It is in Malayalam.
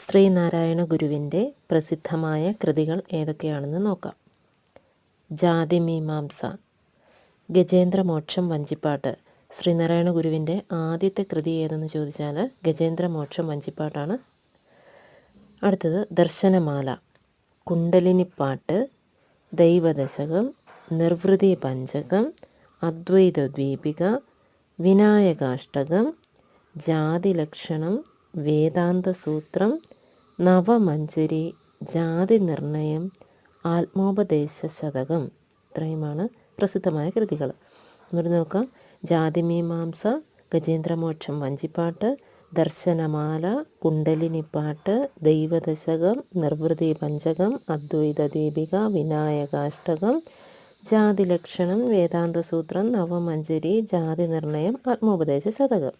ശ്രീനാരായണ ഗുരുവിൻ്റെ പ്രസിദ്ധമായ കൃതികൾ ഏതൊക്കെയാണെന്ന് നോക്കാം. ജാതിമീമാംസ, ഗജേന്ദ്രമോക്ഷം വഞ്ചിപ്പാട്ട്. ശ്രീനാരായണ ഗുരുവിൻ്റെ ആദ്യത്തെ കൃതി ഏതെന്ന് ചോദിച്ചാൽ ഗജേന്ദ്രമോക്ഷം വഞ്ചിപ്പാട്ടാണ്. അടുത്തത് ദർശനമാല, കുണ്ടലിനിപ്പാട്ട്, ദൈവദശകം, നിർവൃതി പഞ്ചകം, അദ്വൈത ദ്വീപിക, വിനായകാഷ്ടകം, ജാതിലക്ഷണം, വേദാന്തസൂത്രം, നവമഞ്ജരി, ജാതി നിർണയം, ആത്മോപദേശ ശതകം. ഇത്രയുമാണ് പ്രസിദ്ധമായ കൃതികൾ. ഒന്നുകൂടി നോക്കാം. ജാതിമീമാംസ, ഗജേന്ദ്രമോക്ഷം വഞ്ചിപ്പാട്ട്, ദർശനമാല, കുണ്ടലിനിപ്പാട്ട്, ദൈവദശകം, നിർവൃതി പഞ്ചകം, അദ്വൈത ദീപിക, വിനായകാഷ്ടകം, ജാതിലക്ഷണം, വേദാന്തസൂത്രം, നവമഞ്ജരി, ജാതി നിർണയം, ആത്മോപദേശ ശതകം.